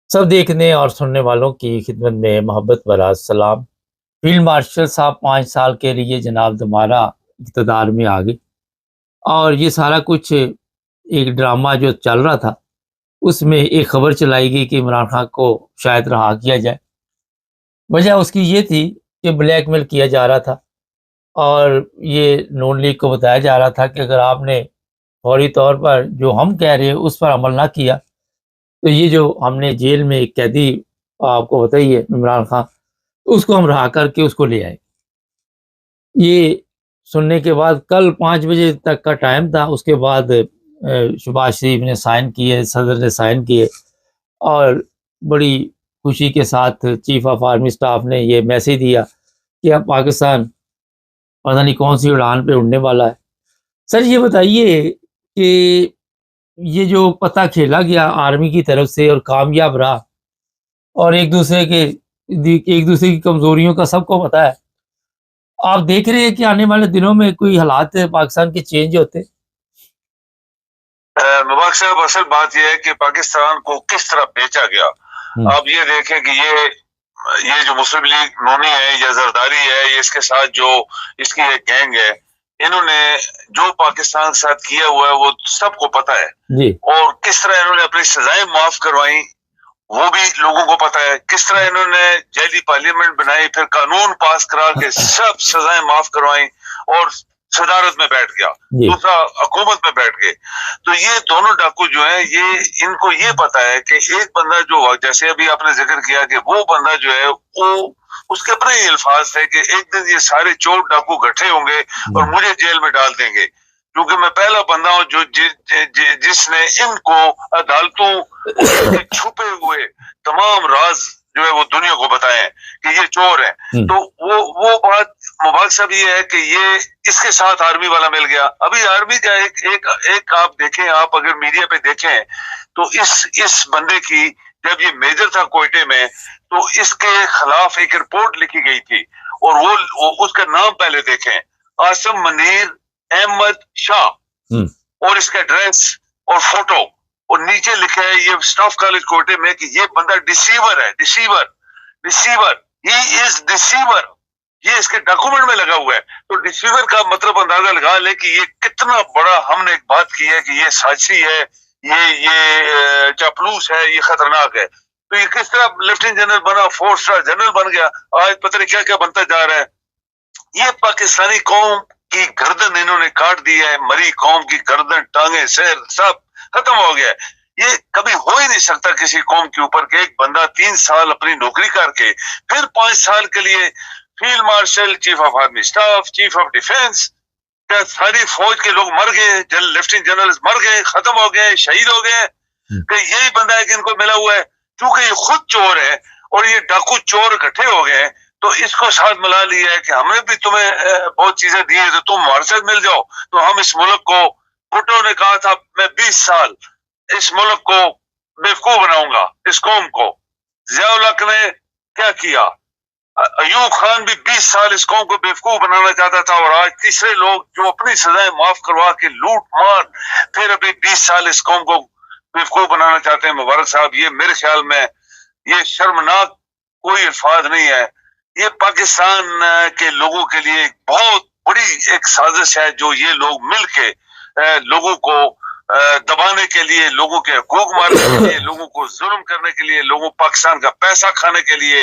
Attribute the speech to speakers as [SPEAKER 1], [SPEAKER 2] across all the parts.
[SPEAKER 1] सब देखने और सुनने वालों की खिदमत में मोहब्बत भरा सलाम। फील्ड मार्शल साहब 5 साल के लिए जनाब दोबारा इक़्तिदार में आ गए और ये सारा कुछ एक ड्रामा जो चल रहा था, उसमें एक खबर चलाई गई कि इमरान खान को शायद रहा किया जाए। वजह उसकी ये थी कि ब्लैकमेल किया जा रहा था और ये नून लीग को बताया जा रहा था कि अगर आपने फौरी तौर पर जो हम कह रहे हैं उस पर अमल ना किया, तो ये जो हमने जेल में एक कैदी आपको पता ही है इमरान खान, उसको हम रहा करके उसको ले आए। ये सुनने के बाद कल 5 बजे तक का टाइम था, उसके बाद शहबाज शरीफ ने साइन किए, सदर ने साइन किए और बड़ी खुशी के साथ चीफ ऑफ आर्मी स्टाफ ने ये मैसेज दिया कि अब पाकिस्तान पता नहीं कौन-सी उड़ान पे उड़ने वाला है। सर ये बताइए कि ये जो पता खेला गया आर्मी की तरफ से और कामयाब रहा और एक दूसरे की कमज़ोरियों का सबको पता है। आप देख रहे हैं कि आने वाले दिनों में कोई हालात पाकिस्तान के चेंज होते?
[SPEAKER 2] मुबारक साहब, असल बात यह है कि पाकिस्तान को किस तरह बेचा गया। आप ये देखें कि ये जो मुस्लिम लीग नूनी है या जरदारी है, ये इसके साथ जो इसकी एक गैंग है, इन्होंने जो पाकिस्तान के साथ किया हुआ है वो सबको पता है
[SPEAKER 1] जी।
[SPEAKER 2] और किस तरह इन्होंने अपनी सजाएं माफ करवाई वो भी लोगों को पता है। किस तरह इन्होंने जैली पार्लियामेंट बनाई, फिर कानून पास करा के सब सजाएं माफ करवाई और सदारत में बैठ गया, दूसरा हुकूमत में बैठ गए। तो ये दोनों डाकू जो है, ये इनको ये पता है कि एक बंदा जो, जैसे अभी आपने जिक्र किया कि वो बंदा जो है वो उसके अपने ही अल्फाज थे कि एक दिन ये सारे चोर डाकू इकट्ठे होंगे और मुझे जेल में डाल देंगे, क्योंकि मैं पहला बंदा हूं जो जिसने इनको अदालतों छुपे हुए तमाम राज जो है वो दुनिया को बताए हैं कि ये चोर है। तो वो बात मुबारक साहब ये है कि ये इसके साथ आर्मी वाला मिल गया। अभी आर्मी का एक आप देखें, आप अगर मीडिया पे देखें तो इस बंदे की, जब ये मेजर था कोयटे में, तो इसके खिलाफ एक रिपोर्ट लिखी गई थी और वो उसका नाम पहले देखें, आसिम मनीर अहमद शाह, और इसका एड्रेस और फोटो, और नीचे लिखा है ये स्टाफ कॉलेज कोटे में कि ये बंदा डिसीवर है, डिसीवर, ही इज डिसीवर। ये इसके डॉक्यूमेंट में लगा हुआ है। तो डिसीवर का मतलब अंदाजा लगा ले कि ये कितना बड़ा, हमने एक बात की है कि ये साजिशी है, ये चापलूस है, ये खतरनाक है। तो ये किस तरह लेफ्टिनेंट जनरल बना, 4 स्टार जनरल बन गया, आज पता नहीं क्या क्या बनता जा रहा है। ये पाकिस्तानी कौम की गर्दन इन्होंने काट दी है, मरी कौम की गर्दन, टांगे, सर सब खत्म हो गया। ये कभी हो ही नहीं सकता किसी कौम के ऊपर के एक बंदा 3 साल अपनी नौकरी करके फिर 5 साल के लिए field marshal, chief of army staff, chief of defence, क्या सारी फौज के लोग मर गए, लेफ्टिनेंट जनरल मर गए, खत्म हो गए, शहीद हो गए, कि यही बंदा है कि इनको मिला हुआ है। क्योंकि ये खुद चोर है और ये डाकू चोर इकट्ठे हो गए, तो इसको साथ मिला लिया है कि हमने भी तुम्हें बहुत चीजें दी है, तो तुम हमारे साथ मिल जाओ। तो हम इस मुल्क को, भुट्टो ने कहा था मैं 20 साल इस मुल्क को बेवकूफ बनाऊंगा, इस कौम को। जियाउल हक ने क्या किया, अयूब खान भी 20 साल इस कौम को बेवकूफ बनाना चाहता था, और आज तीसरे लोग जो अपनी सजाएं माफ करवा के लूट मार फिर अभी 20 साल इस कौम को बेवकूफ बनाना चाहते हैं। मुबारक साहब, ये मेरे ख्याल में ये शर्मनाक कोई अल्फाज नहीं है। ये पाकिस्तान के लोगों के लिए बहुत बड़ी एक साजिश है जो ये लोग मिलके लोगों को दबाने के लिए, लोगों के हकूक मारने के लिए, लोगों को जुल्म करने के लिए, लोगों पाकिस्तान का पैसा खाने के लिए,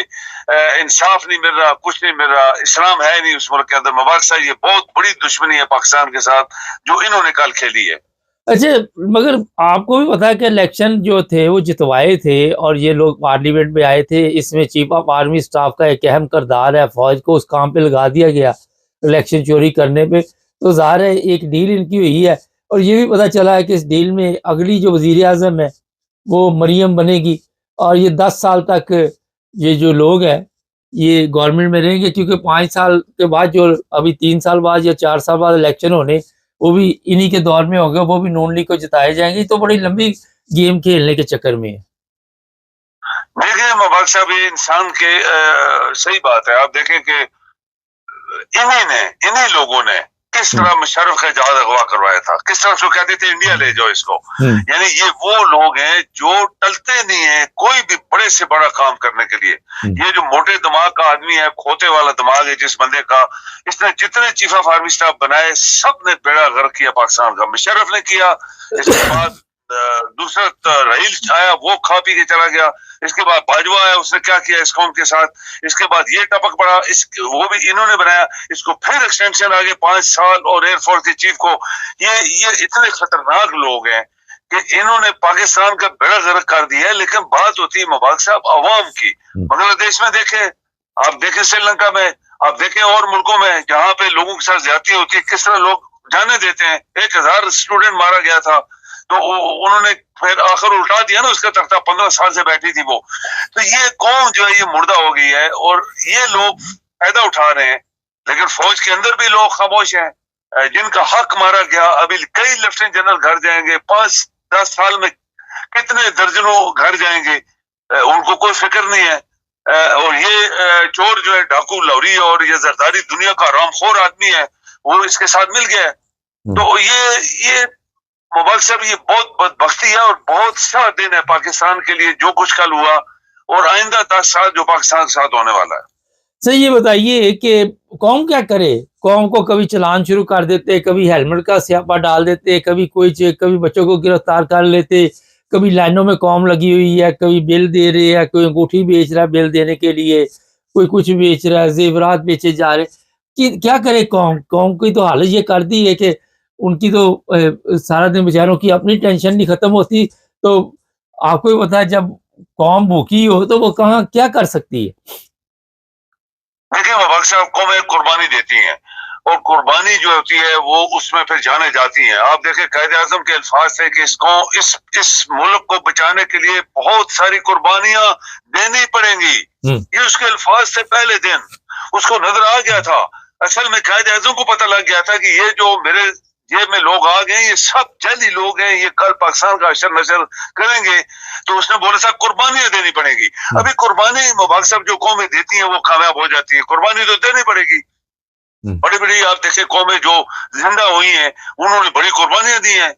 [SPEAKER 2] इंसाफ नहीं मिल रहा, कुछ नहीं मिल रहा, इस्लाम है नहीं उस मुल्क के अंदर। मुबारक साहब, ये बहुत बड़ी दुश्मनी है पाकिस्तान के साथ जो इन्होंने कल खेली है।
[SPEAKER 1] अच्छा, मगर आपको भी पता है कि इलेक्शन जो थे वो जितवाए थे और ये लोग पार्लियामेंट में आए थे, इसमें चीफ ऑफ आर्मी स्टाफ का एक अहम किरदार है, फौज को उस काम पे लगा दिया गया इलेक्शन चोरी करने पे। तो ज़ाहिर है एक डील इनकी हुई है और ये भी पता चला है कि इस डील में अगली जो वज़ीर आज़म है वो मरियम बनेगी और ये 10 साल तक ये जो लोग हैं ये गवर्नमेंट में रहेंगे, क्योंकि 5 साल के बाद जो अभी 3 साल बाद या 4 साल बाद इलेक्शन होने, वो भी इन्हीं के दौर में होगा, वो भी नून लीग को जिताए जाएंगे। तो बड़ी लंबी गेम खेलने के चक्कर में है।
[SPEAKER 2] देखिए मुबारक साहब, ये इंसान के सही बात है। आप देखें कि इन्हीं लोगों ने किस तरह मुशर्रफ का जहाज अगवा करवाया था, किस तरह उसको कहते थे इंडिया ले जाओ इसको। यानी ये वो लोग हैं जो टलते नहीं है कोई भी बड़े से बड़ा काम करने के लिए। ये जो मोटे दिमाग का आदमी है, खोते वाला दिमाग है जिस बंदे का, इसने जितने चीफ ऑफ आर्मी स्टाफ बनाए सब ने बेड़ा गर्क किया पाकिस्तान का। मुशर्रफ ने किया, इसके बाद दूसरा रहील आया, वो खा पी के चला गया। इसके बाद बाजवा आया, उसने क्या किया इस कौम के साथ। इसके बाद ये टपक पड़ा, वो भी इन्होंने बनाया। इसको फिर एक्सटेंशन आ गए 5 साल और एयरफोर्स के चीफ को। ये इतने खतरनाक लोग हैं कि इन्होंने पाकिस्तान का बेड़ा गर्क कर दिया है। लेकिन बात होती है मुबारक साहब अवाम की। बांग्लादेश में देखें, आप देखें श्रीलंका में, आप देखें और मुल्कों में जहां पे लोगों के साथ ज्यादती होती है, किस तरह लोग जाने देते हैं। 1000 स्टूडेंट मारा गया था, तो उन्होंने फिर आखिर उल्टा दिया ना उसका तख्ता। 15 साल से बैठी थी वो। तो ये कौम जो है ये मुर्दा हो गई है और ये लोग फायदा उठा रहे हैं। लेकिन फौज के अंदर भी लोग खामोश हैं जिनका हक मारा गया। अभी कई लेफ्टिनेंट जनरल घर जाएंगे, 5-10 साल में कितने दर्जनों घर जाएंगे, उनको कोई फिक्र नहीं है। और ये चोर जो है, डाकू लौरी और ये जरदारी दुनिया का रामखोर आदमी है, वो इसके साथ मिल गया है। तो ये मुबारक साहब ये बहुत बदबख्ती है और बहुत सा दिन है पाकिस्तान के लिए जो कुछ कल हुआ और आइंदा 10 साल जो पाकिस्तान के साथ होने वाला है।
[SPEAKER 1] सर ये बताइए कि कौम क्या करे? कौम को कभी चलान शुरू कर देते, कभी हेलमेट का स्यापा डाल देते, कभी कभी बच्चों को गिरफ्तार कर लेते, कभी लाइनों में कौम लगी हुई है, कभी बिल दे रहे हैं, कोई अंगूठी बेच रहा है बिल देने के लिए, कोई कुछ बेच रहा है, जेवरात बेचे जा रहे। कि क्या करे कौम? कौम की तो हालत ये कर दी है कि उनकी तो सारा दिन बेचारों की अपनी टेंशन नहीं खत्म होती। तो आपको ही पता है जब कौम भूखी हो तो वो कहाँ क्या कर सकती है।
[SPEAKER 2] देखिए मुबारक साहब, कौमें कुर्बानी देती हैं और कुर्बानी जो होती है वो उसमें फिर जाने जाती हैं। आप देखें कायदे आजम के अल्फाज थे कि इस मुल्क को बचाने के लिए बहुत सारी कुर्बानियां देनी पड़ेंगी। ये उसके अल्फाज थे पहले दिन, उसको नजर आ गया था। असल में कायदे आजम को पता लग गया था कि ये जो मेरे जेब में लोग आ गए, ये सब जल्दी लोग हैं, ये कल पाकिस्तान का अशर नशर करेंगे। तो उसने बोला था कुर्बानियां देनी पड़ेगी। अभी कुर्बानी मुबारक साहब जो कौमें देती हैं वो कामयाब हो जाती है, कुर्बानी तो देनी पड़ेगी। बड़ी बड़ी आप देखें कौमें जो जिंदा हुई हैं उन्होंने बड़ी कुर्बानियां दी हैं।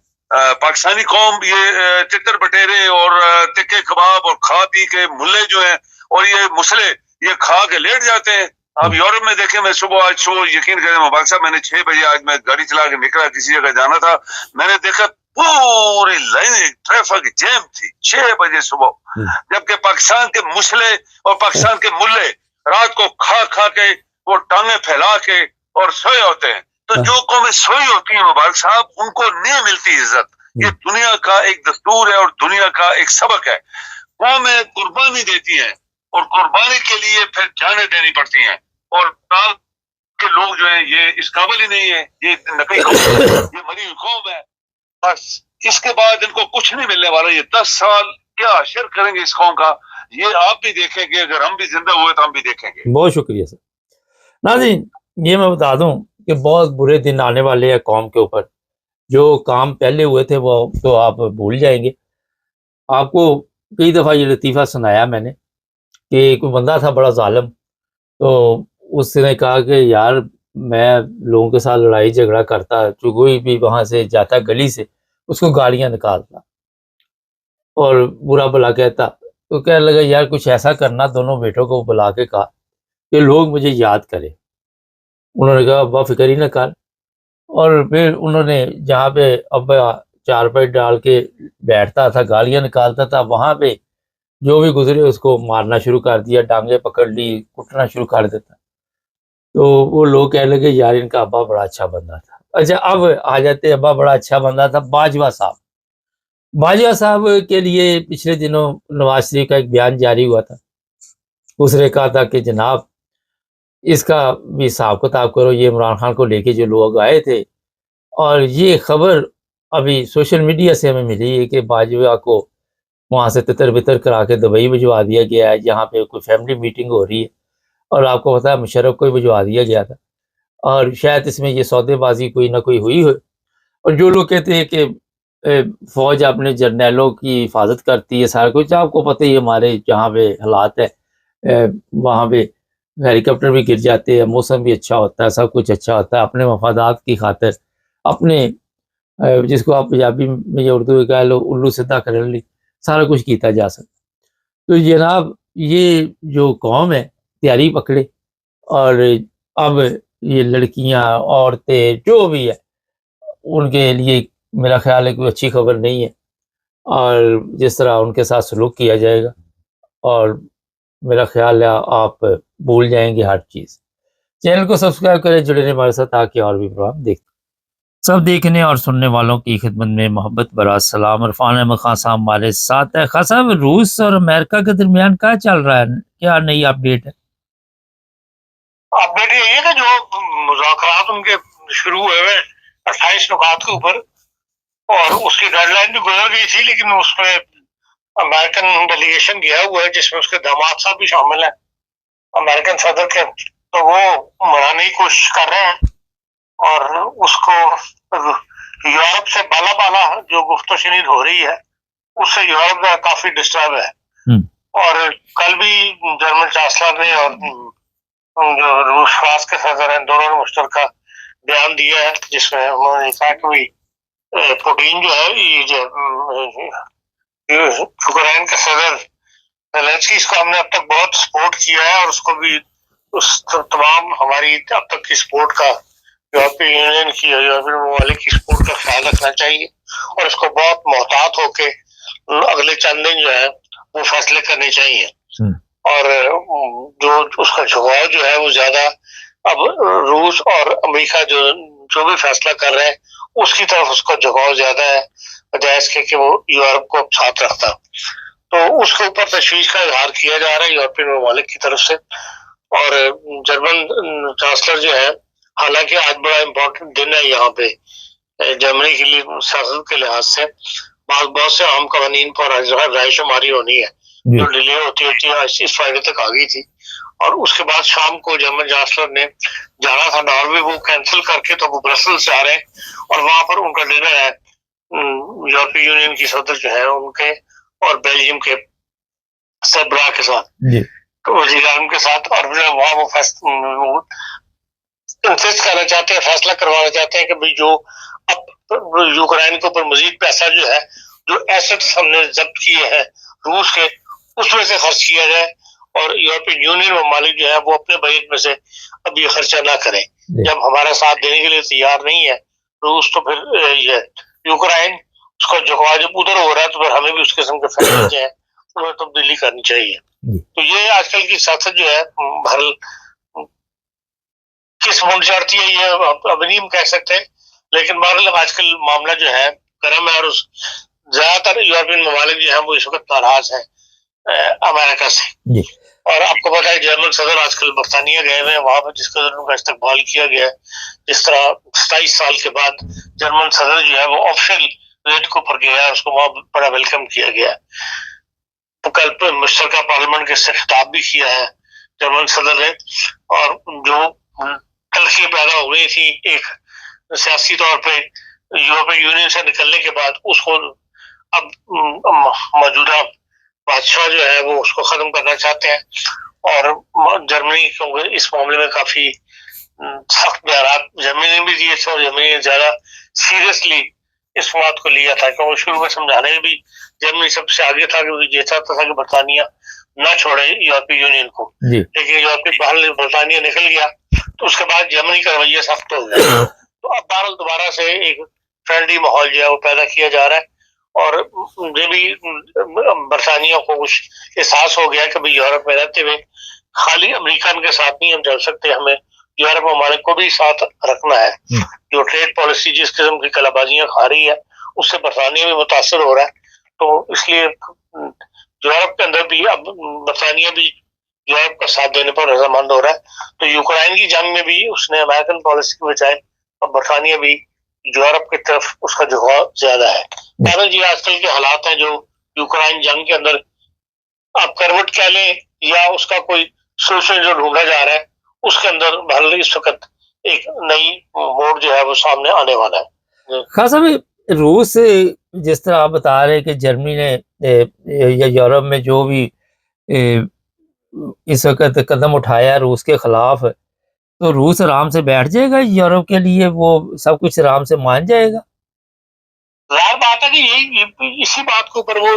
[SPEAKER 2] पाकिस्तानी कौम ये तितर बटेरे और तिक्के कबाब और खा पी के मुल्ले जो हैं और ये मुसले ये खा के लेट जाते हैं। अब यूरोप में देखें, मैं आज सुबह यकीन करें मुबारक साहब, मैंने 6 बजे आज मैं गाड़ी चला के निकला, किसी जगह जाना था, मैंने देखा पूरी लाइन ट्रैफिक जैम थी 6 बजे सुबह। जबकि पाकिस्तान के मुसले और पाकिस्तान के मुल्ले रात को खा खा के वो टांगे फैला के और सोए होते हैं। तो जो कौमें सोई होती है मुबारक साहब, उनको नहीं मिलती इज्जत। ये दुनिया का एक दस्तूर है और दुनिया का एक सबक है। कौमें कुर्बानी देती हैं और कुर्बानी के लिए फिर जाने देनी पड़ती हैं। और के लोग जो है ये इस काबिल ही नहीं है, ये नकली कौम है, ये मरी हुई कौम है। बस इसके बाद इनको कुछ नहीं मिलने वाला। ये 10 साल क्या अशर करेंगे इस कौम का, ये आप भी देखेंगे। अगर हम भी जिंदा हुए तो हम भी देखेंगे।
[SPEAKER 1] बहुत शुक्रिया सर। नाज़रीन, ये मैं बता दूं कि बहुत बुरे दिन आने वाले हैं कौम के ऊपर। जो काम पहले हुए थे वो तो आप भूल जाएंगे। आपको कई दफ़ा ये लतीफ़ा सुनाया मैंने कि कोई बंदा था बड़ा ज़ालिम, तो उसने कहा कि यार मैं लोगों के साथ लड़ाई झगड़ा करता, जो कोई भी वहाँ से जाता गली से उसको गालियाँ निकालता और बुरा भला कहता। तो कहने लगा यार कुछ ऐसा करना, दोनों बेटों को बुला के कहा कि लोग मुझे याद करें। उन्होंने कहा अब्बा फिक्र ही न कर। और फिर उन्होंने जहाँ पे अब्बा चारपाई डाल के बैठता था, गालियाँ निकालता था, वहाँ पे जो भी गुजरे उसको मारना शुरू कर दिया, टांगे पकड़ ली, कुटना शुरू कर देता। तो वो लोग कहने लगे यार इनका अब्बा बड़ा अच्छा बंदा था। अच्छा अब आ जाते, अब्बा बड़ा अच्छा बंदा था बाजवा साहब। बाजवा साहब के लिए पिछले दिनों नवाज शरीफ का एक बयान जारी हुआ था। उसने कहा था कि जनाब इसका भी हिसाब किताब करो, ये इमरान खान को लेके जो लोग आए थे। और ये खबर अभी सोशल मीडिया से हमें मिली है कि बाजवा को वहाँ से तितर बितर करा के दुबई भिजवा दिया गया है, जहाँ पे कोई फैमिली मीटिंग हो रही है। और आपको पता है मुशर्रफ को ही भिजवा दिया गया था और शायद इसमें ये सौदेबाजी कोई ना कोई हुई हो। और जो लोग कहते हैं कि फ़ौज अपने जर्नैलों की हिफाजत करती है, सारा कुछ आपको पता ही है। हमारे जहाँ पे हालात है वहाँ पे हेलीकॉप्टर भी गिर जाते हैं, मौसम भी अच्छा होता है, सब कुछ अच्छा होता है, अपने मफादात की खातिर अपने जिसको आप पंजाबी में या उर्दू में कह लो उल्लू सीधा कर ली, सारा कुछ किया जा सकता। तो जनाब ये जो कौम है तैयारी पकड़े, और अब ये लड़कियां औरतें जो भी है उनके लिए मेरा ख्याल है कोई अच्छी खबर नहीं है, और जिस तरह उनके साथ सलूक किया जाएगा, और मेरा ख्याल है आप भूल जाएंगे हर चीज़। चैनल को सब्सक्राइब करें, जुड़े रहें हमारे साथ ताकि और भी प्रोग्राम देख। सब देखने और सुनने वालों की खिदमत में मोहब्बत भरा सलाम। इरफान अहमद खान साहब हमारे साथ है। खान साहब, रूस और अमेरिका के दरमियान क्या चल रहा है, क्या नई अपडेट है?
[SPEAKER 3] अपडेट यही है कि जो मुज़ाकरात उनके शुरू हुए हुए 28 नुकात के ऊपर, और उसकी डेडलाइन भी गुजर गई थी, लेकिन उसमें अमेरिकन डेलीगेशन गया हुआ है जिसमें उसके दामाद साहब भी शामिल हैं अमेरिकन सदर के, तो वो मनाने की कोशिश कर रहे हैं। और उसको यूरोप से बाला बाला जो गुफ्तशनीद हो रही है उससे यूरोप का काफी डिस्टर्ब है। और कल भी जर्मन चांसलर ने और जो रूस फ्रांस के सदर हैं दोनों ने मुश्तरका बयान दिया है जिसमें उन्होंने कहा कि पुतिन जो है ये जो यूक्रेन के सदर ज़ेलेंस्की, इसको हमने अब तक बहुत सपोर्ट किया है और उसको भी उस तमाम हमारी अब तक की सपोर्ट का यूरोपियन यूनियन की यूरोपियन ममालिक की सपोर्ट का ख्याल रखना चाहिए और इसको बहुत मोहतात होके अगले चंद दिन जो है वो फैसले करने चाहिए। और जो उसका झुकाव जो है वो ज्यादा अब रूस और अमेरिका जो भी फैसला कर रहे हैं उसकी तरफ उसका झुकाव ज्यादा है बजाय इसके कि वो यूरोप को साथ रखता। तो उसके ऊपर तशवीश का इजहार किया जा रहा है यूरोपियन ममालिक की तरफ से। और जर्मन चांसलर जो है, हालांकि आज बड़ा इम्पोर्टेंट दिन है यहाँ पे जर्मनी के लिए सियासत के लिहाज से, बहुत से अहम कवानीन पर रायशुमारी होनी है जो डिले होती होती है इस फ्राइडे तक आ गई थी। और उसके बाद शाम को जर्मन चांसलर ने जाना था नॉर्वे, वो कैंसिल करके तो वो ब्रसल्स जा रहे हैं और वहां पर उनका डिनर है यूरोपीय यूनियन की सदर जो है उनके और बेल्जियम के सरबराह के साथ, तो वजीर आज़म के साथ। और वहां वो इंसिस्ट करना चाहते हैं, फैसला करवाना चाहते हैं कि भाई जो अब यूक्रेन के ऊपर मजीद पैसा जो है, जो एसेट्स हमने जब्त किए हैं रूस के, उसमें से खर्च किया जाए और यूरोपियन यूनियन ममालिक जो है वो अपने बजट में से अब ये खर्चा ना करें। जब हमारा साथ देने के लिए तैयार नहीं है रूस, तो फिर ये यूक्रेन उसका झुकाव जब उधर हो रहा है तो फिर हमें भी उस किस्म के फैसले जो है उन्हें तब्दीली करनी चाहिए। तो ये आजकल की सियासत जो है बहरहाल किस मुंड चढ़ती है ये अब नहीं हम कह सकते, लेकिन बहरहाल आजकल मामला जो है गर्म है और ज्यादातर यूरोपियन ममालिक जो है वो इस वक्त नाराज है अमेरिका से। और आपको पता है जर्मन सदर आजकल बरतानिया गए हुए हैं, वहां पर जिस कदर उनका इस्तकबाल किया गया है, जिस तरह 27 साल के बाद जर्मन सदर जो है वो ऑफिशियल विजिट को पर गया है, उसको वहां बड़ा वेलकम किया गया है। तो कल मुश्तरका पार्लियामेंट के से खिताब भी किया है जर्मन सदर ने, और जो तलखी पैदा हो गई थी एक सियासी तौर पे यूरोपीय यूनियन से निकलने के बाद, उसको अब मौजूदा बादशाह जो है वो उसको खत्म करना चाहते हैं। और जर्मनी को इस मामले में काफी सख्त बयान जर्मनी ने भी दिए थे और जर्मनी ने ज्यादा सीरियसली इस बात को लिया था, क्योंकि शुरू में समझाने में भी जर्मनी सबसे आगे था, क्योंकि ये चाहता था कि बरतानिया ना छोड़े यूरोपीय यूनियन को, लेकिन यूरोपीय बाहर बरतानिया निकल गया तो उसके बाद जर्मनी का रवैया सख्त हो गया। तो अब बहरहाल दोबारा से एक फ्रेंडली माहौल जो है वो पैदा किया जा रहा है और ये भी बरतानिया को कुछ एहसास हो गया कि भाई यूरोप में रहते हुए खाली अमेरिकन के साथ नहीं हम चल सकते, हमें यूरोप ममालिक को भी साथ रखना है। जो ट्रेड पॉलिसी जिस किस्म की कलाबाजियां खा रही है उससे बरतानिया भी मुतासर हो रहा है, तो इसलिए यूरोप के अंदर भी अब बरतानिया भी यूरोप का साथ देने पर रजामंद हो रहा है। तो यूक्रेन की जंग में भी उसने अमेरिकन पॉलिसी के बजाय अब बरतानिया भी यूरोप की तरफ उसका झुकाव ज्यादा है। कारण जी आजकल के हालात हैं जो यूक्रेन जंग के अंदर आप करवट कह लें या उसका कोई सोल्यूशन जो ढूंढा जा रहा है उसके अंदर भले इस वक्त एक नई मोड़ जो है वो सामने आने वाला है।
[SPEAKER 1] खास रूस जिस तरह आप बता रहे हैं कि जर्मनी ने या यूरोप में जो भी इस वक्त कदम उठाया रूस के खिलाफ, तो रूस आराम से बैठ जाएगा यूरोप के लिए, वो सब कुछ आराम से मान जाएगा।
[SPEAKER 3] जाहिर बात है कि यही इसी बात के ऊपर वो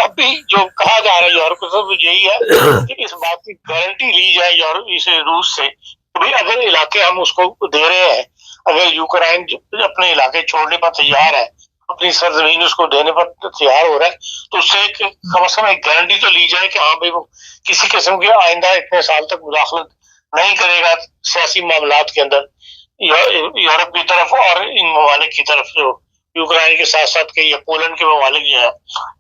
[SPEAKER 3] अभी जो कहा जा रहा है यूरोप को सब यही है कि इस बात की गारंटी ली जाए यूरोप इस रूस से कि भाई अगर इलाके हम उसको दे रहे हैं, अगर यूक्रेन अपने इलाके छोड़ने पर तैयार है, अपनी सरजमीन उसको देने पर तैयार हो रहा है, तो उससे कम से कम एक गारंटी तो ली जाए कि हाँ भाई वो किसी किस्म के आइंदा इतने साल तक मुदाखलत नहीं करेगा सियासी मामलात के अंदर यूरोप की तरफ और इन ममालिक की तरफ, जो यूक्रेन के साथ साथ कई पोलैंड के ममालिक जो है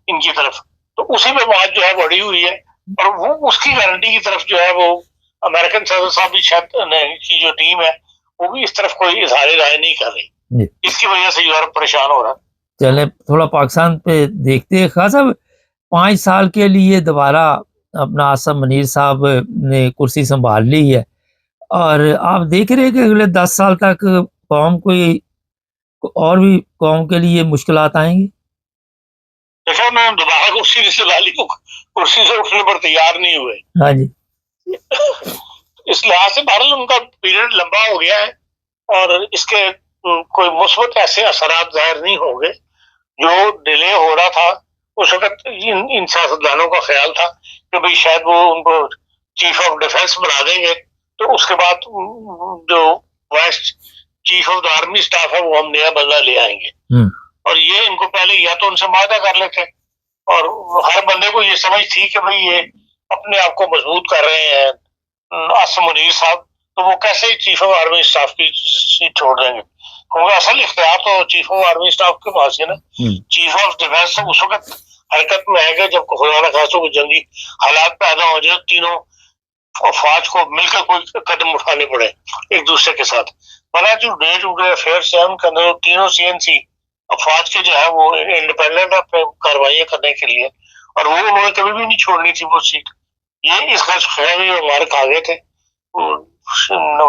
[SPEAKER 3] इनकी तरफ, तो उसी पे बात जो है बढ़ी हुई है। और वो उसकी गारंटी की तरफ जो है वो अमेरिकन संसद साहब की शायद की जो टीम है वो भी इस तरफ कोई इजहार राय नहीं कर रही, इसकी वजह से यूरोप परेशान हो रहा है।
[SPEAKER 1] चले थोड़ा पाकिस्तान पे देखते हैं। खास साहब 5 साल के लिए दोबारा अपना आसम मुनीर साहब ने कुर्सी संभाल ली है, और आप देख रहे हैं कि अगले 10 साल तक कौम कोई और भी कौम के लिए मुश्किलात आएंगी।
[SPEAKER 3] देखा उन्होंने दोबारा कुर्सी से वाली को कुर्सी से उठने पर तैयार नहीं हुए।
[SPEAKER 1] हाँ जी,
[SPEAKER 3] इस लिहाज से बहरहाल उनका पीरियड लंबा हो गया है और इसके कोई मुस्बत ऐसे असरात जाहिर नहीं होंगे। जो डिले हो रहा था उस वक्त इन सियासतदानों का ख्याल था कि भाई शायद वो उनको चीफ ऑफ डिफेंस बना देंगे, तो उसके बाद जो vice chief of the army staff है वो हम नया बदला ले आएंगे। और ये इनको पहले या तो उनसे वादा कर लेते, और हर बंदे को ये समझ थी कि भाई ये अपने आप को मजबूत कर रहे हैं आसिम मुनीर साहब, तो वो कैसे चीफ ऑफ आर्मी स्टाफ की सीट छोड़ देंगे, क्योंकि असल इख्तियार तो चीफ ऑफ आर्मी स्टाफ के पास है ना। चीफ ऑफ डिफेंस उस वक्त हरकत में आएगा जब खुदा न खासा कोई जंगी हालात पैदा हो जाए, तीनों अफवाज को मिलकर कोई कदम उठाने पड़े एक दूसरे के साथ। बना जो डे टू डे अफेयर्स है उनके अंदर तीनों सीएनसी अफवाज के जो है वो इंडिपेंडेंट कार्रवाई करने के लिए, और वो उन्होंने कभी भी नहीं छोड़नी थी वो सीट। ये इस गलतफहमी में हमारे कागे थे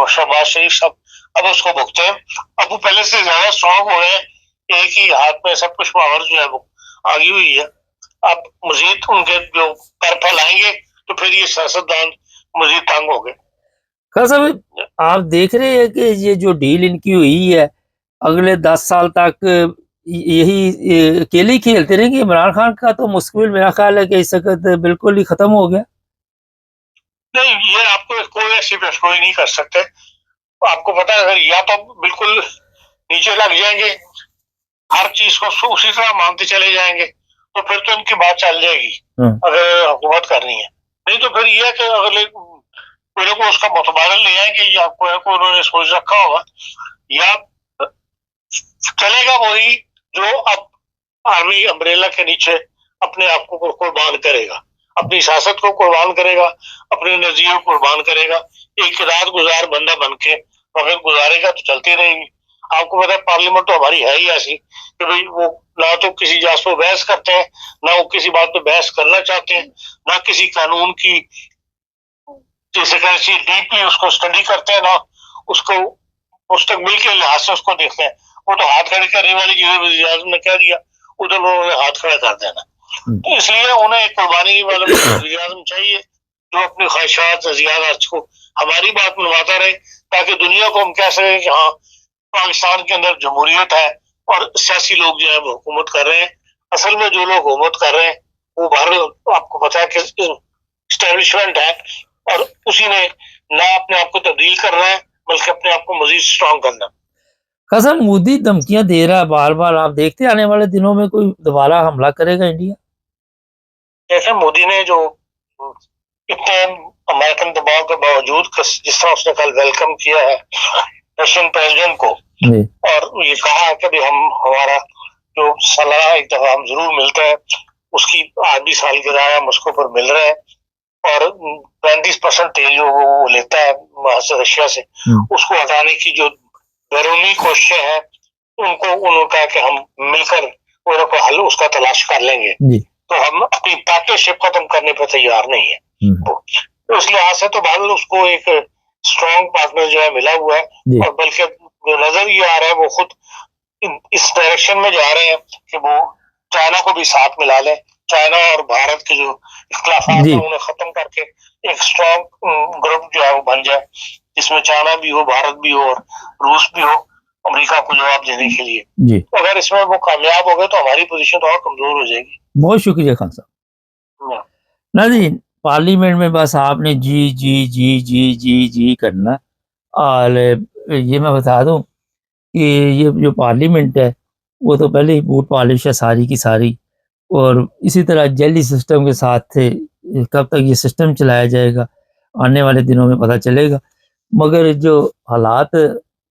[SPEAKER 3] शहबाज शरीफ साहब, अब उसको भुगते हैं। अब वो पहले से ज्यादा स्ट्रांग हो रहे हैं, एक ही हाथ में सब कुछ पावर जो है वो आगी हुई है। अब मजीद उनके जो कर फैलाएंगे तो फिर ये सियासतदान मजीद तंग हो गए।
[SPEAKER 1] खान साहब आप देख रहे हैं कि ये जो डील इनकी हुई है अगले 10 साल तक यही अकेले ही खेलते रहेंगे। इमरान खान का तो मुश्किल मेरा ख्याल है कि इस वक्त बिल्कुल ही खत्म हो गया।
[SPEAKER 3] नहीं, ये आपको कोई ऐसी पेशगोई नहीं कर सकते। आपको पता है अगर या तो बिल्कुल नीचे लग जाएंगे, हर चीज को उसी तरह मानते चले जाएंगे, तो फिर तो इनकी बात चल जाएगी अगर हुकूमत करनी है। नहीं तो फिर यह कि अगले कोई लोग उसका मुतबादल ले आएंगे, या आपको उन्होंने सोच रखा होगा, या चलेगा वही जो अब आर्मी अम्ब्रेला के नीचे अपने आप को कुर्बान करेगा, अपनी सियासत को कुर्बान करेगा, अपने नजरिए को कुर्बान करेगा, एक रात गुजार बंदा बन के वक्त गुजारेगा तो चलती रहेगी। आपको पता है पार्लियामेंट तो हमारी है ही ऐसी कि भाई वो ना तो किसी जास पर बहस करते हैं, ना वो किसी बात पे बहस करना चाहते हैं, ना किसी कानून की जैसे कैसी डीपली उसको स्टडी करते हैं, ना उसको मुस्तकबिल के लिहाज से उसको देखते हैं। वो तो हाथ खड़े करने वाली चीजें वज़ीर आज़म ने कह दिया, उधर उन्होंने हाथ खड़ा कर देना। तो इसलिए उन्हें एक कुर्बानी वाला वज़ीर आज़म चाहिए जो अपनी ख्वाहिशात नज़रियात को हमारी बात मनवाता रहे, ताकि दुनिया को हम कह सकें कि हाँ पाकिस्तान के अंदर जमहूरियत है और सियासी लोग जो है वो हुकूमत कर रहे हैं। असल में जो लोग हुकूमत कर रहे हैं वो बाहर आपको पता है कि एस्टेब्लिशमेंट है, और उसी ने ना अपने आप को तब्दील करना है बल्कि अपने आप को मजीद स्ट्रॉन्ग करना।
[SPEAKER 1] कसम मोदी धमकियां दे रहा है बार बार, आप देखते आने वाले दिनों में कोई दोबारा हमला करेगा इंडिया।
[SPEAKER 3] जैसे मोदी ने जो इतने अमेरिकन दबाव के बावजूद जिस तरह उसने कल वेलकम किया है रशियन प्रेसिडेंट को, और ये कहा है कि हम हमारा जो सलाह एक दफा हम जरूर मिलते हैं, उसकी 8 सालगिरह हम उसको पर मिल रहे हैं, और 35% तेल जो वो लेता है वहां से रशिया से, उसको हटाने की जो बैरूनी कोशिशें हैं उनको उन्होंने कहा कि हम मिलकर कोई हल उसका तलाश कर लेंगे, तो हम अपनी पार्टनरशिप खत्म करने पर तैयार नहीं है। तो इस लिहाज से तो भारत उसको एक स्ट्रॉन्ग पार्टनर जो है मिला हुआ है, और बल्कि जो नजर ये आ रहा है वो खुद इस डायरेक्शन में जा रहे हैं कि वो चाइना को भी साथ मिला लें, चाइना और भारत के जो इख्तिलाफात हैं उन्हें खत्म करके एक स्ट्रॉन्ग ग्रुप जो है वो बन जाए, जिसमें चाइना भी हो, भारत भी हो और रूस भी हो, अमेरिका को जवाब देने के लिए।
[SPEAKER 1] जी,
[SPEAKER 3] तो अगर इसमें वो कामयाब हो गए तो हमारी पोजीशन तो और कमजोर हो जाएगी।
[SPEAKER 1] बहुत शुक्रिया खान साहब। नाज़रीन, पार्लियामेंट में बस आपने जी जी जी जी जी जी करना। और ये मैं बता दूं कि ये जो पार्लियामेंट है वो तो पहले ही बूट पॉलिश है सारी की सारी। और इसी तरह जेली सिस्टम के साथ थे, कब तक ये सिस्टम चलाया जाएगा आने वाले दिनों में पता चलेगा। मगर जो हालात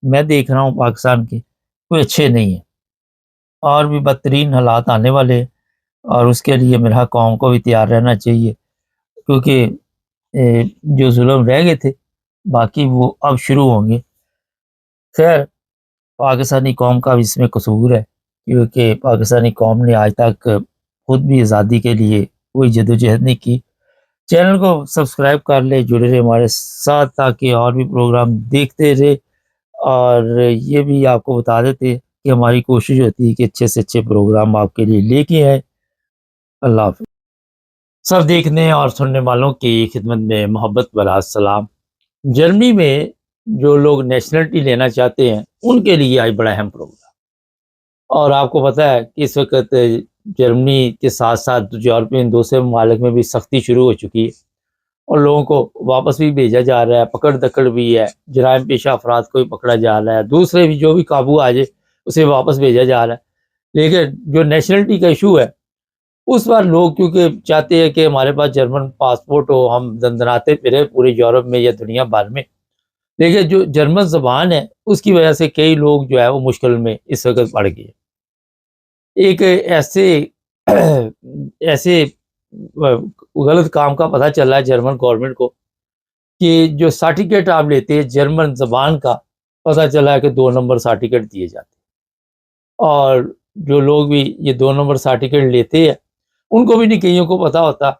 [SPEAKER 1] मैं देख रहा हूँ पाकिस्तान के, कोई अच्छे नहीं है, और भी बदतरीन हालात आने वाले हैं। और उसके लिए मेरा कौम को भी तैयार रहना चाहिए, क्योंकि जो जुल्म रह गए थे बाकी वो अब शुरू होंगे। खैर, पाकिस्तानी कौम का भी इसमें कसूर है, क्योंकि पाकिस्तानी कौम ने आज तक खुद भी आज़ादी के लिए कोई जदोजहद नहीं की। चैनल को सब्सक्राइब कर ले, जुड़े रहे हमारे साथ, ताकि और भी प्रोग्राम देखते रहे। और ये भी आपको बता देते कि हमारी कोशिश होती है कि अच्छे से अच्छे प्रोग्राम आपके लिए लेके आए। अल्लाह हाफ़िज़। सब देखने और सुनने वालों की खिदमत में मोहब्बत भरा सलाम। जर्मनी में जो लोग नेशनलिटी लेना चाहते हैं उनके लिए आज बड़ा अहम प्रोग्राम। और आपको पता है कि इस वक्त जर्मनी के साथ साथ यूरोपियन दूसरे ममालिक में भी सख्ती शुरू हो चुकी है, और लोगों को वापस भी भेजा जा रहा है, पकड़ दकड़ भी है, जराइम पेशा अफराद को भी पकड़ा जा रहा है, दूसरे भी जो भी काबू आ जाए उसे वापस भेजा जा रहा है। लेकिन जो नेशनलिटी का इशू है उस बार लोग क्योंकि चाहते हैं कि हमारे पास जर्मन पासपोर्ट हो, हम दंदनाते फिरे पूरे यूरोप में या दुनिया भर में। लेकिन जो जर्मन ज़बान है उसकी वजह से कई लोग जो है वो मुश्किल में इस वक्त पड़ गए। एक ऐसे ऐसे गलत काम का पता चला है जर्मन गवर्नमेंट को कि जो सर्टिफिकेट आप लेते हैं जर्मन ज़बान का, पता चला है कि 2 नंबर सर्टिफिकेट दिए जाते हैं। और जो लोग भी ये 2 नंबर सर्टिफिकेट लेते हैं उनको भी नहीं कईयों को पता होता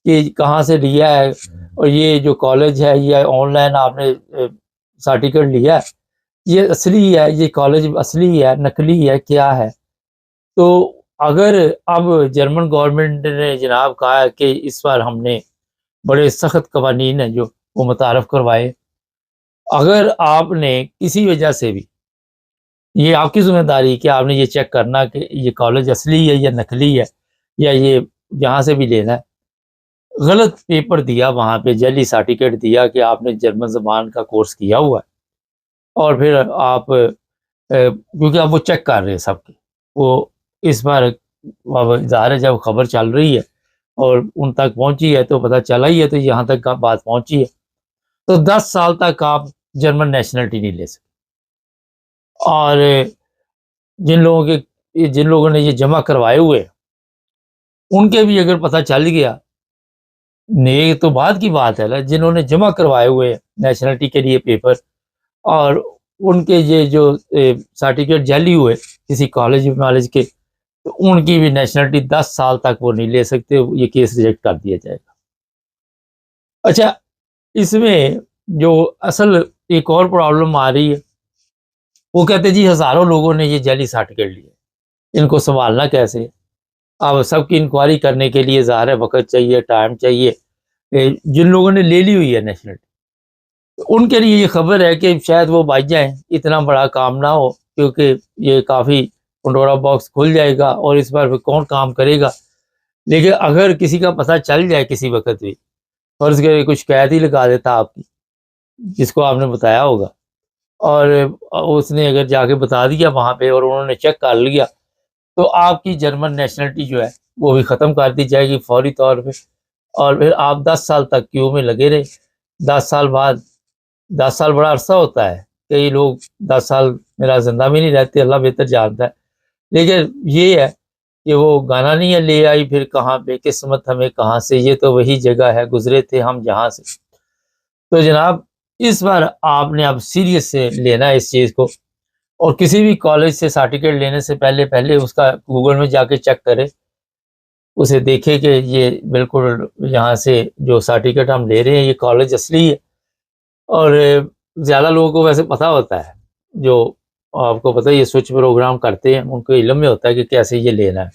[SPEAKER 1] कि कहाँ से लिया है, और ये जो कॉलेज है या ऑनलाइन आपने सर्टिफिकेट लिया है ये असली है, ये कॉलेज असली है, नकली है, क्या है। तो अगर अब जर्मन गवर्नमेंट ने जनाब कहा है कि इस बार हमने बड़े सख्त कवानीन हैं जो वो मुतारफ़ करवाए। अगर आपने किसी वजह से भी, ये आपकी ज़िम्मेदारी कि आपने ये चेक करना कि ये कॉलेज असली है या नकली है, या ये जहाँ से भी लेना है। गलत पेपर दिया, वहाँ पे जाली सर्टिफिकेट दिया कि आपने जर्मन ज़बान का कोर्स किया हुआ है, और फिर आप क्योंकि अब वो चेक कर रहे हैं सबके, वो इस बार अब ज़ाहिर है जब खबर चल रही है और उन तक पहुँची है तो पता चला ही है, तो यहाँ तक का बात पहुँची है। तो 10 साल तक आप जर्मन नेशनलिटी नहीं ले सकते। और जिन लोगों ने ये जमा करवाए हुए हैं, उनके भी अगर पता चल गया, ये तो बाद की बात है ना, जिन्होंने जमा करवाए हुए हैं नेशनलिटी के लिए पेपर, और उनके ये जो सर्टिफिकेट जाली हुए किसी कॉलेज वॉलेज के, तो उनकी भी नेशनलिटी 10 साल तक वो नहीं ले सकते, ये केस रिजेक्ट कर दिया जाएगा। अच्छा, इसमें जो असल एक और प्रॉब्लम आ रही है, वो कहते जी हज़ारों लोगों ने ये जाली सर्टिफिकेट लिए, इनको संभालना कैसे। अब सबकी इंक्वायरी करने के लिए ज़ाहिर है वक़्त चाहिए, टाइम चाहिए। जिन लोगों ने ले ली हुई है नेशनलिटी, उनके लिए ये खबर है कि शायद वो बच जाएँ, इतना बड़ा काम ना हो, क्योंकि ये काफ़ी पंडोरा बॉक्स खुल जाएगा और इस बार फिर कौन काम करेगा। लेकिन अगर किसी का पता चल जाए किसी वक़्त भी, फ़र्ज़ करें कोई शिकायत ही लगा देता आपकी, जिसको आपने बताया होगा, और उसने अगर जाके बता दिया वहाँ पे और उन्होंने चेक कर लिया, तो आपकी जर्मन नेशनलिटी जो है वो भी ख़त्म कर दी जाएगी फ़ौरी तौर पे, और फिर आप 10 साल तक क्यू में लगे रहे। 10 साल बाद, 10 साल बड़ा अरसा होता है, कई लोग 10 साल मेरा ज़िंदा भी नहीं रहते, अल्लाह बेहतर जानता है। लेकिन ये है कि वो गाना नहीं है, ले आई फिर कहाँ पे किस्मत हमें कहाँ से, ये तो वही जगह है गुजरे थे हम जहाँ से। तो जनाब, इस बार आपने अब सीरियस से लेना है इस चीज़ को, और किसी भी कॉलेज से सर्टिफिकेट लेने से पहले उसका गूगल में जाके चेक करें, उसे देखें कि ये बिल्कुल यहाँ से जो सर्टिफिकेट हम ले रहे हैं ये कॉलेज असली है। और ज़्यादा लोगों को वैसे पता होता है, जो आपको पता है ये स्विच प्रोग्राम करते हैं, उनको इल्म में होता है कि कैसे ये लेना है।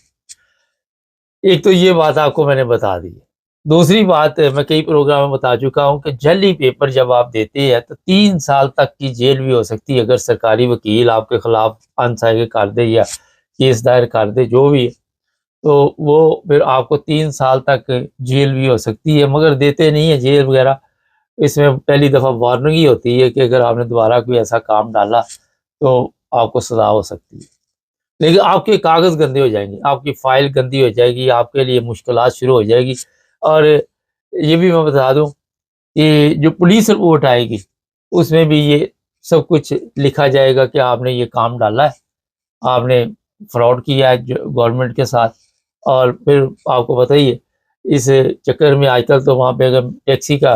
[SPEAKER 1] एक तो ये बात आपको मैंने बता दी है। दूसरी बात मैं कई प्रोग्राम में बता चुका हूँ कि जाली पेपर जब आप देते हैं तो 3 साल तक की जेल भी हो सकती है अगर सरकारी वकील आपके खिलाफ अनसाइगे कर दे या केस दायर कर दे जो भी है, तो वो फिर आपको 3 साल तक जेल भी हो सकती है, मगर देते नहीं है जेल वगैरह। इसमें पहली दफ़ा वार्निंग ही होती है कि अगर आपने दोबारा कोई ऐसा काम डाला तो आपको सज़ा हो सकती है। लेकिन आपके कागज़ गंदे हो जाएँगे, आपकी फ़ाइल गंदी हो जाएगी, आपके लिए मुश्किलात शुरू हो जाएगी। और ये भी मैं बता दूँ कि जो पुलिस रिपोर्ट आएगी, उसमें भी ये सब कुछ लिखा जाएगा कि आपने ये काम डाला है, आपने फ्रॉड किया है जो गवर्नमेंट के साथ। और फिर आपको पता ही है, इस चक्कर में आजकल तो वहाँ पे अगर टैक्सी का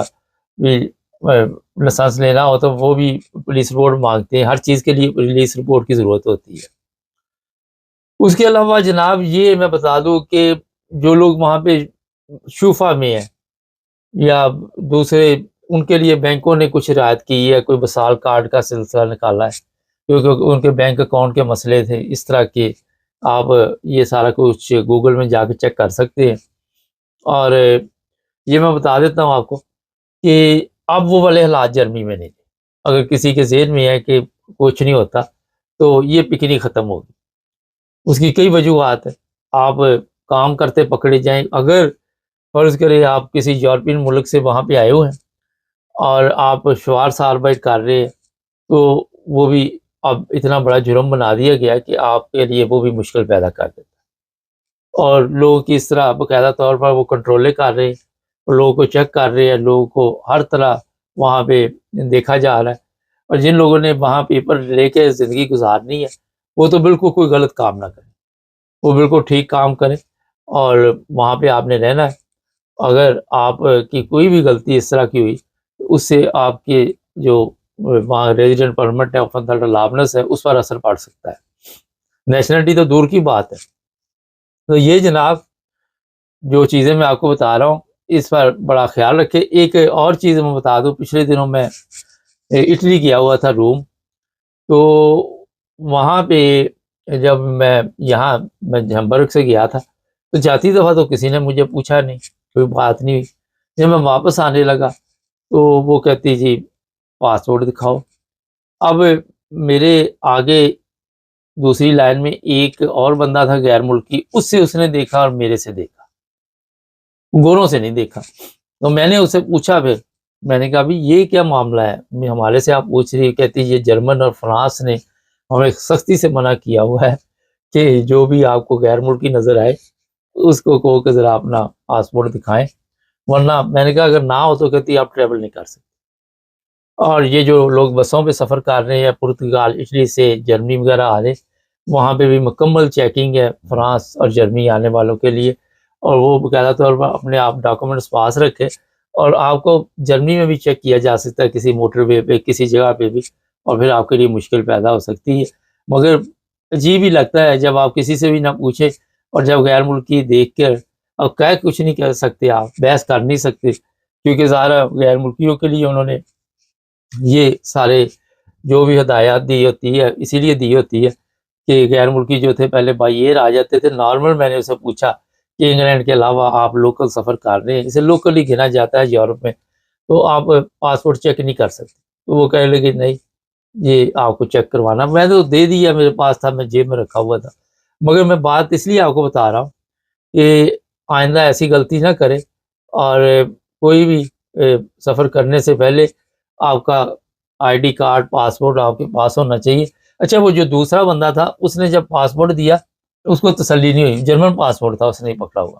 [SPEAKER 1] भी लाइसेंस लेना हो तो वो भी पुलिस रिपोर्ट माँगते हैं, हर चीज़ के लिए पुलिस रिपोर्ट की ज़रूरत होती है। उसके अलावा जनाब ये मैं बता दूँ कि जो लोग वहाँ पे शूफा में हैं या दूसरे, उनके लिए बैंकों ने कुछ रियायत की है, कोई वसाल कार्ड का सिलसिला निकाला है, क्योंकि उनके बैंक अकाउंट के मसले थे इस तरह के। आप ये सारा कुछ गूगल में जाके चेक कर सकते हैं। और ये मैं बता देता हूँ आपको कि अब वो वाले हालात जर्मनी में नहीं थे। अगर किसी के ज़हन में है कि कुछ नहीं होता, तो ये पिकनिक ख़त्म होगी। उसकी कई वजूहात हैं। आप काम करते पकड़े जाएँ, अगर फ़र्ज़ करें आप किसी यूरोपियन मुल्क से वहाँ पे आए हुए हैं और आप शवार आर्बिट कर रहे हैं, तो वो भी अब इतना बड़ा जुर्म बना दिया गया है कि आपके लिए वो भी मुश्किल पैदा कर देता है। और लोग की इस तरह बाकायदा तौर पर वो कंट्रोलें कर रहे हैं, लोगों को चेक कर रहे हैं, लोगों को हर तरह वहाँ पे देखा जा रहा है। और जिन लोगों ने वहाँ पेपर लेके ज़िंदगी गुजारनी है, वो तो बिल्कुल कोई गलत काम ना करें, वो बिल्कुल ठीक काम करें और वहाँ पे आपने रहना है। अगर आप की कोई भी गलती इस तरह की हुई, तो उससे आपके जो वहाँ रेज़िडेंट परमिट है, फंडल अलाउंस है, उस पर असर पड़ सकता है। नेशनैलिटी तो दूर की बात है। तो ये जनाब जो चीज़ें मैं आपको बता रहा हूँ, इस पर बड़ा ख़्याल रखें। एक और चीज़ मैं बता दूँ, पिछले दिनों मैं इटली गया हुआ था, रोम। तो वहाँ पे जब मैं हैम्बर्ग से गया था, तो जाती दफ़ा तो किसी ने मुझे पूछा नहीं, कोई बात नहीं हुई। जब मैं वापस आने लगा, तो वो कहती जी पासपोर्ट दिखाओ। अब मेरे आगे दूसरी लाइन में एक और बंदा था गैर मुल्की, उससे उसने देखा और मेरे से देखा, गोरों से नहीं देखा। तो मैंने उससे पूछा फिर, मैंने कहा अभी ये क्या मामला है? हमारे से आप पूछ रही है? कहती ये जर्मन और फ्रांस ने हमें सख्ती से मना किया हुआ है कि जो भी आपको गैर मुल्की नज़र आए, उसको कहो कि ज़रा अपना पासपोर्ट दिखाएँ, वरना मैंने कहा अगर ना हो तो कहती आप ट्रैवल नहीं कर सकते। और ये जो लोग बसों पे सफ़र कर रहे हैं पुर्तगाल, इटली से जर्मनी वगैरह आ रहे हैं, वहाँ पे भी मुकम्मल चेकिंग है फ्रांस और जर्मनी आने वालों के लिए। और वो बाकायदा तौर पर अपने आप डॉक्यूमेंट्स पास रखें, और आपको जर्मनी में भी चेक किया जा सकता है किसी मोटरवे पे, किसी जगह पे भी, और फिर आपके लिए मुश्किल पैदा हो सकती है। मगर अजीब ही लगता है जब आप किसी से भी ना पूछे, और जब गैर मुल्की देख कर अब कह कुछ नहीं कह सकते, आप बहस कर नहीं सकते, क्योंकि ज़ाहिर गैर मुल्कियों के लिए उन्होंने ये सारे जो भी हदायत दी होती है, इसीलिए दी होती है कि गैर मुल्की जो थे पहले बाई एयर आ जाते थे नॉर्मल। मैंने उससे पूछा कि इंग्लैंड के अलावा आप लोकल सफ़र कर रहे हैं, इसे लोकल ही गिना जाता है यूरोप में, तो आप पासपोर्ट चेक नहीं कर सकते। तो वो कहने लगे नहीं, ये आपको चेक करवाना। मैंने तो दे दिया, मेरे पास था, मैं जेब में रखा हुआ था। मगर मैं बात इसलिए आपको बता रहा हूँ कि आइंदा ऐसी गलती ना करें, और कोई भी सफ़र करने से पहले आपका आईडी कार्ड, पासपोर्ट आपके पास होना चाहिए। अच्छा, वो जो दूसरा बंदा था, उसने जब पासपोर्ट दिया, उसको तसल्ली नहीं हुई, जर्मन पासपोर्ट था, उसने पकड़ा हुआ।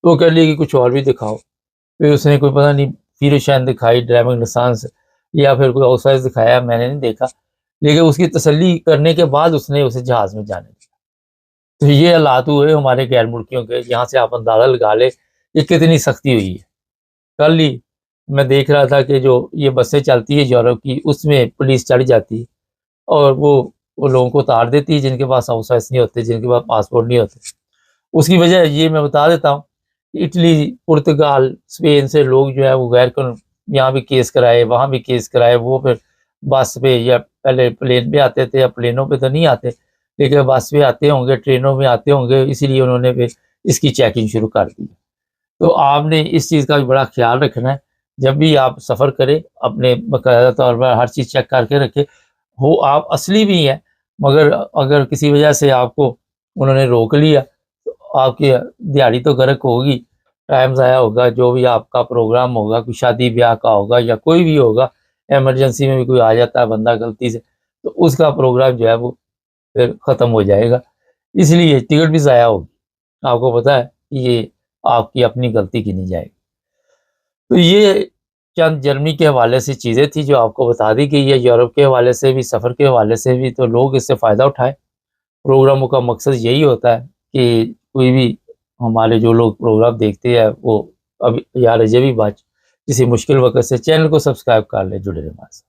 [SPEAKER 1] तो वो कह लिया कि कुछ और भी दिखाओ। फिर उसने कोई पता नहीं फ़ीरोशाइन दिखाई, ड्राइविंग लाइसेंस, या फिर कोई आउटसाइज़ दिखाया, मैंने नहीं देखा। लेकिन उसकी तसल्ली करने के बाद उसने उसे जहाज़ में जाने दिया। तो ये हालात हुए हमारे गैर मुल्कियों के, यहाँ से आप अंदाज़ा लगा लें कि कितनी सख्ती हुई है। कल ही मैं देख रहा था कि जो ये बसें चलती है यूरोप की, उसमें पुलिस चढ़ जाती है और वो लोगों को उतार देती है जिनके पास आउटसाइज़ नहीं होते, जिनके पास पासपोर्ट नहीं होते। उसकी वजह ये मैं बता देता हूँ, इटली, पुर्तगाल, स्पेन से लोग जो है वो गैर कानून यहाँ भी केस कराए, वहाँ भी केस कराए। वो फिर बस पे या पहले प्लेन पे आते थे, अब प्लेनों पे तो नहीं आते, लेकिन बस पे आते होंगे, ट्रेनों में आते होंगे, इसीलिए उन्होंने फिर इसकी चेकिंग शुरू कर दी। तो आपने इस चीज़ का भी बड़ा ख्याल रखना है। जब भी आप सफ़र करें, अपने बाकायदा तौर पर हर चीज़ चेक करके रखें। हो आप असली भी हैं, मगर अगर किसी वजह से आपको उन्होंने रोक लिया, तो आपकी दिहाड़ी तो गर्क होगी, टाइम ज़ाया होगा, जो भी आपका प्रोग्राम होगा, कोई शादी-ब्याह का होगा या कोई भी होगा, इमरजेंसी में भी कोई आ जाता है बंदा गलती से, तो उसका प्रोग्राम जो है वो फिर ख़त्म हो जाएगा। इसलिए टिकट भी ज़ाया होगी। आपको पता है कि ये आपकी अपनी गलती गिनी जाएगी। तो ये चंद जर्मनी के हवाले से चीज़ें थी जो आपको बता दी गई है। यूरोप के हवाले से भी, सफ़र के हवाले से भी, तो लोग इससे फ़ायदा उठाएँ। प्रोग्रामों का मकसद यही होता है कि कोई भी हमारे जो लोग प्रोग्राम देखते हैं वो अब यार अजय भी बात किसी मुश्किल वक़्त से चैनल को सब्सक्राइब कर लें, जुड़े रहें हमारे साथ।